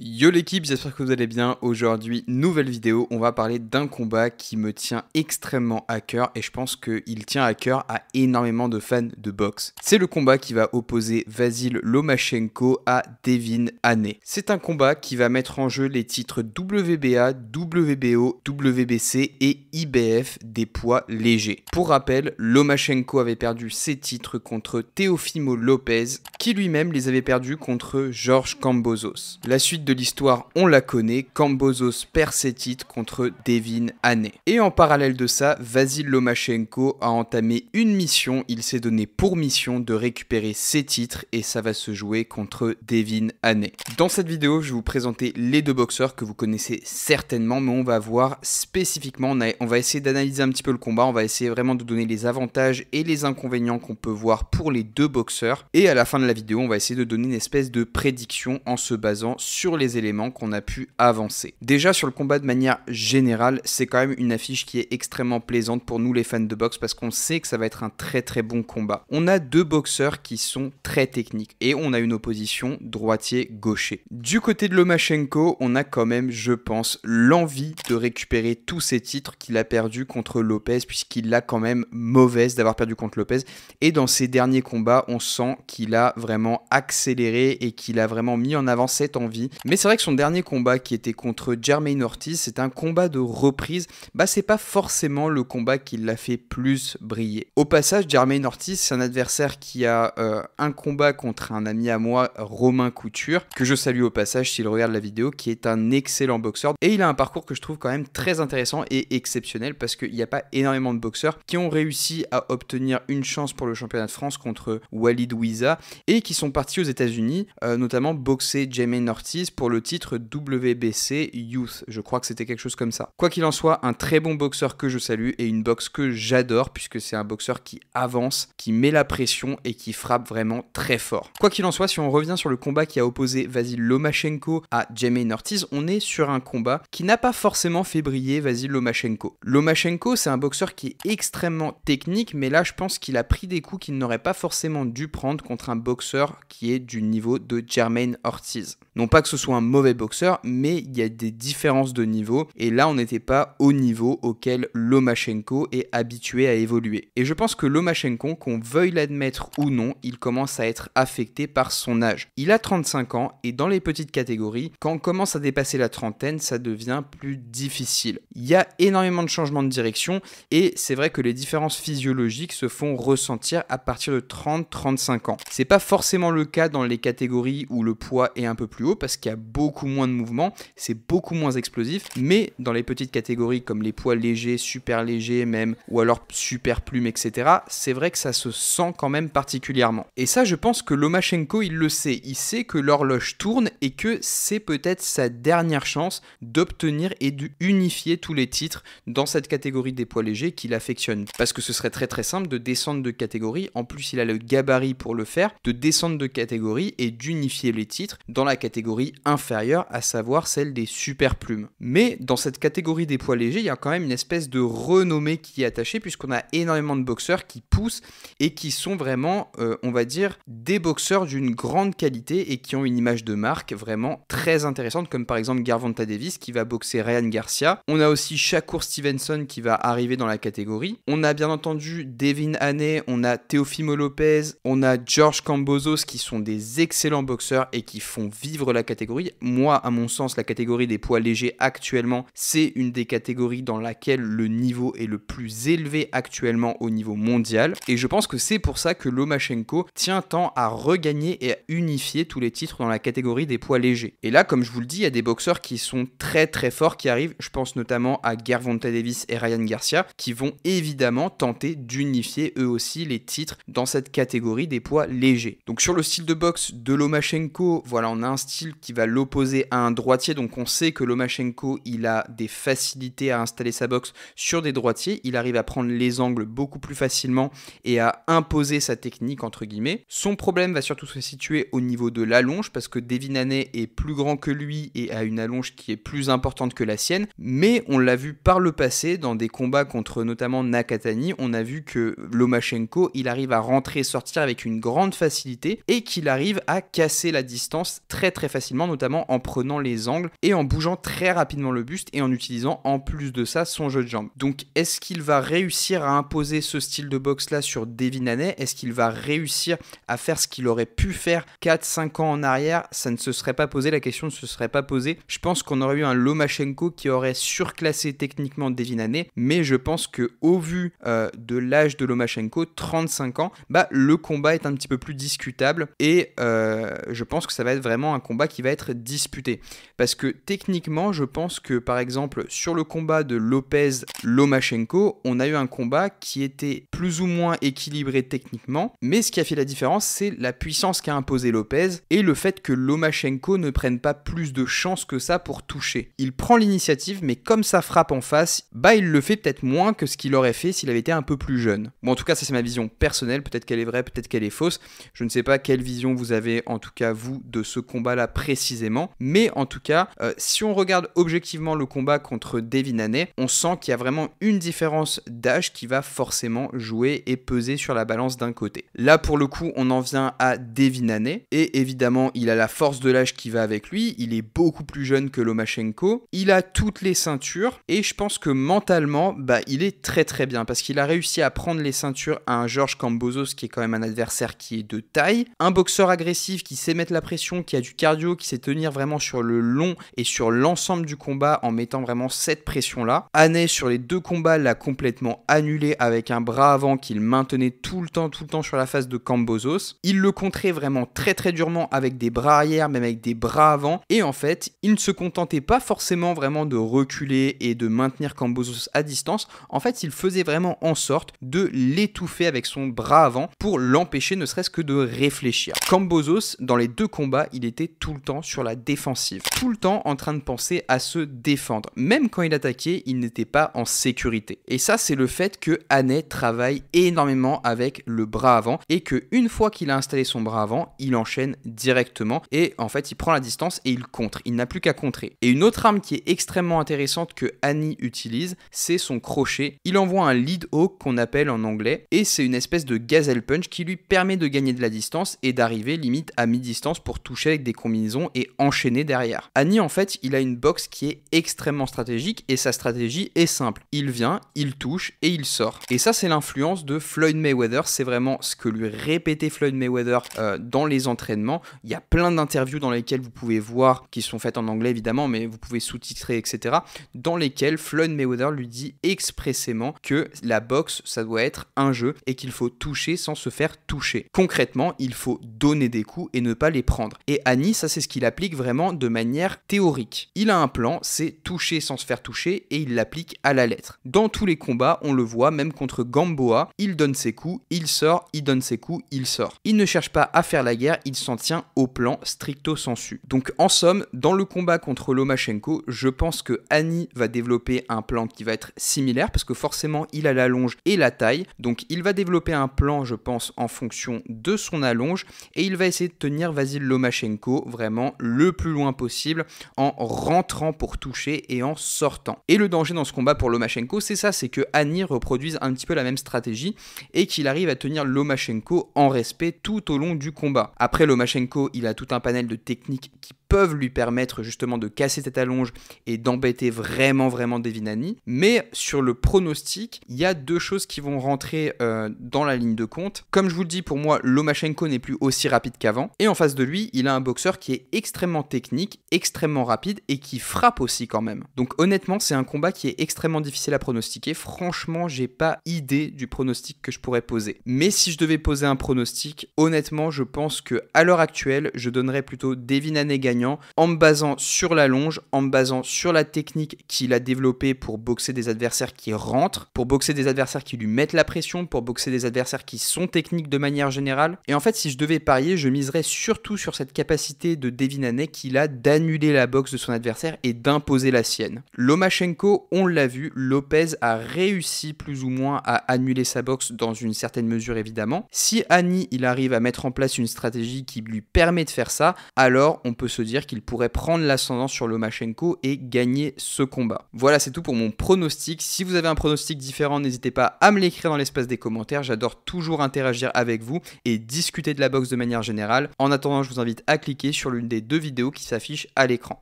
Yo l'équipe, j'espère que vous allez bien. Aujourd'hui, nouvelle vidéo, on va parler d'un combat qui me tient extrêmement à cœur et je pense qu'il tient à cœur à énormément de fans de boxe. C'est le combat qui va opposer Vasyl Lomachenko à Devin Haney. C'est un combat qui va mettre en jeu les titres WBA, WBO, WBC et IBF des poids légers. Pour rappel, Lomachenko avait perdu ses titres contre Teofimo Lopez, qui lui-même les avait perdus contre George Kambosos. La suite de l'histoire, on la connaît, Kambosos perd ses titres contre Devin Haney. Et en parallèle de ça, Vasyl Lomachenko a entamé une mission, il s'est donné pour mission de récupérer ses titres et ça va se jouer contre Devin Haney. Dans cette vidéo, je vais vous présenter les deux boxeurs que vous connaissez certainement, mais on va voir spécifiquement, on va essayer d'analyser un petit peu le combat, on va essayer vraiment de donner les avantages et les inconvénients qu'on peut voir pour les deux boxeurs. Et à la fin de la vidéo, on va essayer de donner une espèce de prédiction en se basant sur les éléments qu'on a pu avancer. Déjà sur le combat de manière générale, c'est quand même une affiche qui est extrêmement plaisante pour nous les fans de boxe parce qu'on sait que ça va être un très bon combat. On a deux boxeurs qui sont très techniques et on a une opposition droitier-gaucher. Du côté de Lomachenko, on a quand même, je pense, l'envie de récupérer tous ses titres qu'il a perdus contre Lopez puisqu'il l'a quand même mauvaise d'avoir perdu contre Lopez et dans ses derniers combats, on sent qu'il a vraiment accéléré et qu'il a vraiment mis en avant cette envie. Mais c'est vrai que son dernier combat qui était contre Jermaine Ortiz, c'est un combat de reprise. C'est pas forcément le combat qui l'a fait plus briller. Au passage, Jermaine Ortiz, c'est un adversaire qui a un combat contre un ami à moi, Romain Couture, que je salue au passage s'il regarde la vidéo, qui est un excellent boxeur. Et il a un parcours que je trouve quand même très intéressant et exceptionnel parce qu'il n'y a pas énormément de boxeurs qui ont réussi à obtenir une chance pour le championnat de France contre Walid Ouiza et qui sont partis aux États-Unis, notamment boxer Jermaine Ortiz pour le titre WBC Youth. Je crois que c'était quelque chose comme ça. Quoi qu'il en soit, un très bon boxeur que je salue et une boxe que j'adore puisque c'est un boxeur qui avance, qui met la pression et qui frappe vraiment très fort. Quoi qu'il en soit, si on revient sur le combat qui a opposé Vasyl Lomachenko à Jermaine Ortiz, on est sur un combat qui n'a pas forcément fait briller Vasyl Lomachenko. Lomachenko, c'est un boxeur qui est extrêmement technique, mais là je pense qu'il a pris des coups qu'il n'aurait pas forcément dû prendre contre un boxeur qui est du niveau de Jermaine Ortiz. Non pas que ce soit un mauvais boxeur, mais il y a des différences de niveau et là on n'était pas au niveau auquel Lomachenko est habitué à évoluer. Et je pense que Lomachenko, qu'on veuille l'admettre ou non, il commence à être affecté par son âge. Il a 35 ans et dans les petites catégories, quand on commence à dépasser la trentaine, ça devient plus difficile. Il y a énormément de changements de direction et c'est vrai que les différences physiologiques se font ressentir à partir de 30-35 ans. C'est pas forcément le cas dans les catégories où le poids est un peu plus haut parce qu'il y a beaucoup moins de mouvements, c'est beaucoup moins explosif, mais dans les petites catégories comme les poids légers, super légers même, ou alors super plumes, etc., c'est vrai que ça se sent quand même particulièrement. Et ça, je pense que Lomachenko, il le sait. Il sait que l'horloge tourne et que c'est peut-être sa dernière chance d'obtenir et d'unifier tous les titres dans cette catégorie des poids légers qu'il affectionne. Parce que ce serait très simple de descendre de catégorie, en plus il a le gabarit pour le faire, de descendre de catégorie et d'unifier les titres dans la catégorie inférieure, à savoir celle des super plumes. Mais dans cette catégorie des poids légers, il y a quand même une espèce de renommée qui est attachée puisqu'on a énormément de boxeurs qui poussent et qui sont vraiment, on va dire, des boxeurs d'une grande qualité et qui ont une image de marque vraiment très intéressante, comme par exemple Gervonta Davis qui va boxer Ryan Garcia. On a aussi Shakur Stevenson qui va arriver dans la catégorie. On a bien entendu Devin Haney, on a Teofimo Lopez, on a George Kambosos qui sont des excellents boxeurs et qui font vivre la catégorie. Moi, à mon sens, la catégorie des poids légers actuellement, c'est une des catégories dans laquelle le niveau est le plus élevé actuellement au niveau mondial. Et je pense que c'est pour ça que Lomachenko tient tant à regagner et à unifier tous les titres dans la catégorie des poids légers. Et là, comme je vous le dis, il y a des boxeurs qui sont très forts qui arrivent. Je pense notamment à Gervonta Davis et Ryan Garcia qui vont évidemment tenter d'unifier eux aussi les titres dans cette catégorie des poids légers. Donc sur le style de boxe de Lomachenko, voilà, on a un style qui va l'opposer à un droitier. Donc on sait que Lomachenko, il a des facilités à installer sa boxe sur des droitiers. Il arrive à prendre les angles beaucoup plus facilement et à imposer sa technique entre guillemets. Son problème va surtout se situer au niveau de l'allonge parce que Devin Haney est plus grand que lui et a une allonge qui est plus importante que la sienne. Mais on l'a vu par le passé dans des combats contre notamment Nakatani, on a vu que Lomachenko, il arrive à rentrer et sortir avec une grande facilité et qu'il arrive à casser la distance très facilement. notamment en prenant les angles et en bougeant très rapidement le buste et en utilisant en plus de ça son jeu de jambes. Donc est-ce qu'il va réussir à imposer ce style de boxe là sur Devin Haney? Est-ce qu'il va réussir à faire ce qu'il aurait pu faire 4-5 ans en arrière? Ça ne se serait pas posé, la question ne se serait pas posée. Je pense qu'on aurait eu un Lomachenko qui aurait surclassé techniquement Devin Haney, mais je pense que au vu de l'âge de Lomachenko, 35 ans, le combat est un petit peu plus discutable et je pense que ça va être vraiment un combat qui va être disputé. Parce que techniquement, je pense que par exemple sur le combat de Lopez-Lomachenko, on a eu un combat qui était plus ou moins équilibré techniquement, mais ce qui a fait la différence, c'est la puissance qu'a imposé Lopez et le fait que Lomachenko ne prenne pas plus de chance que ça pour toucher. Il prend l'initiative, mais comme ça frappe en face, il le fait peut-être moins que ce qu'il aurait fait s'il avait été un peu plus jeune. Bon, en tout cas, ça c'est ma vision personnelle, peut-être qu'elle est vraie, peut-être qu'elle est fausse. Je ne sais pas quelle vision vous avez, en tout cas vous, de ce combat-là précisément, mais en tout cas, si on regarde objectivement le combat contre Devin Haney, on sent qu'il y a vraiment une différence d'âge qui va forcément jouer et peser sur la balance d'un côté. Là, pour le coup, on en vient à Devin Haney, et évidemment, il a la force de l'âge qui va avec lui, il est beaucoup plus jeune que Lomachenko, il a toutes les ceintures, et je pense que mentalement, il est très très bien, parce qu'il a réussi à prendre les ceintures à un Georges Kambosos, qui est quand même un adversaire qui est de taille, un boxeur agressif qui sait mettre la pression, qui a du cardio, qui sait tenir vraiment sur le long et sur l'ensemble du combat en mettant vraiment cette pression-là. Haney, sur les deux combats, l'a complètement annulé avec un bras avant qu'il maintenait tout le temps sur la face de Kambosos. Il le contrait vraiment très très durement avec des bras arrière, même avec des bras avant, et en fait, il ne se contentait pas forcément vraiment de reculer et de maintenir Kambosos à distance. En fait, il faisait vraiment en sorte de l'étouffer avec son bras avant pour l'empêcher ne serait-ce que de réfléchir. Kambosos, dans les deux combats, il était tout le temps sur la défensive, tout le temps en train de penser à se défendre. Même quand il attaquait, il n'était pas en sécurité. Et ça, c'est le fait que Haney travaille énormément avec le bras avant et que une fois qu'il a installé son bras avant, il enchaîne directement et en fait, il prend la distance et il contre. Il n'a plus qu'à contrer. Et une autre arme qui est extrêmement intéressante que Haney utilise, c'est son crochet. Il envoie un lead hook qu'on appelle en anglais et c'est une espèce de gazelle punch qui lui permet de gagner de la distance et d'arriver limite à mi-distance pour toucher avec des combinaisons et enchaîner derrière. Haney, en fait, il a une boxe qui est extrêmement stratégique et sa stratégie est simple. Il vient, il touche et il sort. Et ça, c'est l'influence de Floyd Mayweather. C'est vraiment ce que lui répétait Floyd Mayweather dans les entraînements. Il y a plein d'interviews dans lesquelles vous pouvez voir, qui sont faites en anglais évidemment, mais vous pouvez sous-titrer, etc., dans lesquelles Floyd Mayweather lui dit expressément que la boxe, ça doit être un jeu et qu'il faut toucher sans se faire toucher. Concrètement, il faut donner des coups et ne pas les prendre. Et Haney, ça c'est ce qu'il applique vraiment de manière théorique. Il a un plan, c'est toucher sans se faire toucher et il l'applique à la lettre. Dans tous les combats, on le voit, même contre Gamboa, il donne ses coups, il sort, il donne ses coups, il sort. Il ne cherche pas à faire la guerre, il s'en tient au plan stricto sensu. Donc en somme, dans le combat contre Lomachenko, je pense que Haney va développer un plan qui va être similaire parce que forcément il a l'allonge et la taille. Donc il va développer un plan, je pense, en fonction de son allonge et il va essayer de tenir Vasyl Lomachenko vraiment le plus loin possible en rentrant pour toucher et en sortant. Et le danger dans ce combat pour Lomachenko, c'est ça, c'est que Haney reproduise un petit peu la même stratégie et qu'il arrive à tenir Lomachenko en respect tout au long du combat. Après, Lomachenko, il a tout un panel de techniques qui peuvent lui permettre justement de casser cette allonge et d'embêter vraiment Devin Haney. Mais sur le pronostic, il y a deux choses qui vont rentrer dans la ligne de compte. Comme je vous le dis, pour moi, Lomachenko n'est plus aussi rapide qu'avant. Et en face de lui, il a un boxeur qui est extrêmement technique, extrêmement rapide et qui frappe aussi quand même. Donc honnêtement, c'est un combat qui est extrêmement difficile à pronostiquer. Franchement, j'ai pas idée du pronostic que je pourrais poser. Mais si je devais poser un pronostic, honnêtement, je pense que à l'heure actuelle, je donnerais plutôt Devin Haney gagnant en me basant sur la longe, en me basant sur la technique qu'il a développée pour boxer des adversaires qui rentrent, pour boxer des adversaires qui lui mettent la pression, pour boxer des adversaires qui sont techniques de manière générale. Et en fait, si je devais parier, je miserais surtout sur cette capacité de Devin Haney qu'il a d'annuler la boxe de son adversaire et d'imposer la sienne. Lomachenko, on l'a vu, Lopez a réussi plus ou moins à annuler sa boxe dans une certaine mesure évidemment. Si Haney, il arrive à mettre en place une stratégie qui lui permet de faire ça, alors on peut se dire dire qu'il pourrait prendre l'ascendant sur Lomachenko et gagner ce combat. Voilà, c'est tout pour mon pronostic. Si vous avez un pronostic différent, n'hésitez pas à me l'écrire dans l'espace des commentaires. J'adore toujours interagir avec vous et discuter de la boxe de manière générale. En attendant, je vous invite à cliquer sur l'une des 2 vidéos qui s'affichent à l'écran.